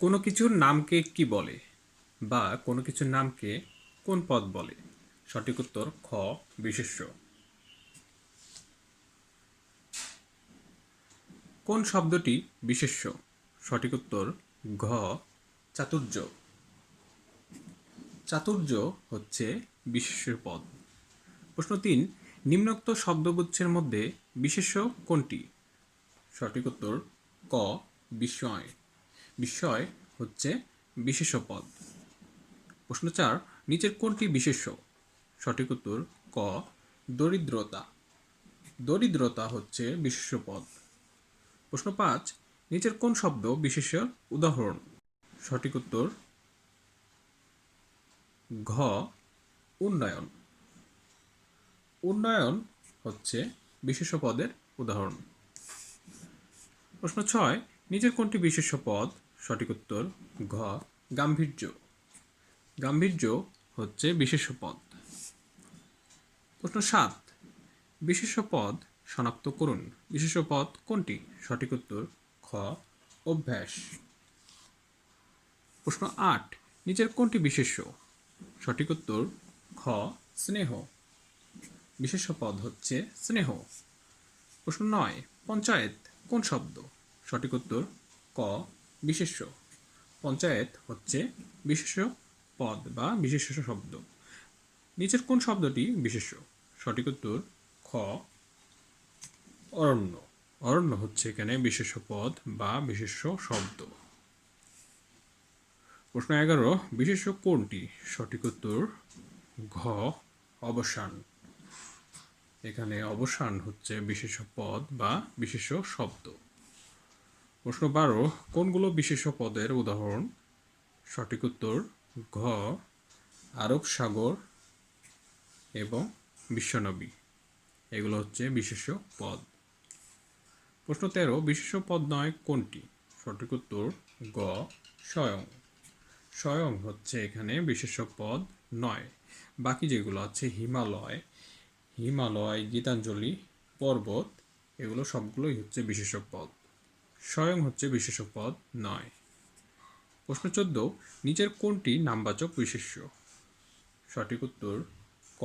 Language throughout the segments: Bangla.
কোনো কিছুর নামকে কি বলে বা কোনো কিছুর নামকে কোন পদ বলে? সঠিক উত্তর খ বিশেষ্য। কোন শব্দটি বিশেষ্য? সঠিক উত্তর ঘ চাতুর্য। চাতুর্য হচ্ছে বিশেষ্য পদ। প্রশ্ন 3, নিম্নোক্ত শব্দগুচ্ছের মধ্যে বিশেষ্য কোনটি? সঠিক উত্তর ক বিস্ময়। বিস্ময় হচ্ছে বিশেষ্য পদ। প্রশ্ন 4, নিচের কোনটি বিশেষ্য? সঠিক উত্তর ক দরিদ্রতা। দরিদ্রতা হচ্ছে বিশেষ্য পদ। প্রশ্ন 5, নিচের কোন শব্দ বিশেষ্যের উদাহরণ? সঠিক উত্তর ঘ উন্নয়ন। উন্নয়ন হচ্ছে বিশেষ্য পদের উদাহরণ। প্রশ্ন 6, নিচের কোনটি বিশেষ্য পদ? সঠিক উত্তর ঘ গাম্ভীর্য। গাম্ভীর্য হচ্ছে বিশেষ্য পদ। প্রশ্ন 7, বিশেষ্য পদ শনাক্ত করুন। বিশেষ্য পদ কোনটি? সঠিক উত্তর খ অভ্যাস। প্রশ্ন 8, নিচের কোনটি বিশেষ্য? সঠিক উত্তর খ স্নেহ। বিশেষ্য পদ হচ্ছে স্নেহ। প্রশ্ন 9, পঞ্চায়েত কোন শব্দ? সঠিক উত্তর ক বিশেষ্য। পঞ্চায়েত হচ্ছে বিশেষ্য পদ বা বিশেষ্য শব্দ। নিচের কোন শব্দটি বিশেষ্য? সঠিক উত্তর খ অরণ্য। অরণ্য হচ্ছে এখানে বিশেষ্য পদ বা বিশেষ্য শব্দ। প্রশ্ন 11, বিশেষ্য কোনটি? সঠিক উত্তর ঘ অবসান। এখানে অবসান হচ্ছে বিশেষ্য পদ বা বিশেষ্য শব্দ। প্রশ্ন 12, কোনগুলো বিশেষ্য পদের উদাহরণ? সঠিক উত্তর ঘ আরব সাগর এবং বিশ্বনবী। এগুলো হচ্ছে বিশেষ্য পদ। প্রশ্ন 13, বিশেষ্য পদ নয় কোনটি? সঠিক উত্তর গ স্বয়ং। স্বয়ং হচ্ছে এখানে বিশেষ্য পদ নয়। বাকি যেগুলো আছে হিমালয়, গীতাঞ্জলি, পর্বত, এগুলো সবগুলোই হচ্ছে বিশেষ্য পদ। স্বয়ং হচ্ছে বিশেষ্য পদ নয়। প্রশ্ন 14, নিচের কোনটি নামবাচক বিশেষ্য? সঠিক উত্তর ক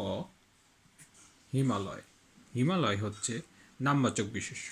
হিমালয়। হিমালয় হচ্ছে নামবাচক বিশেষ্য।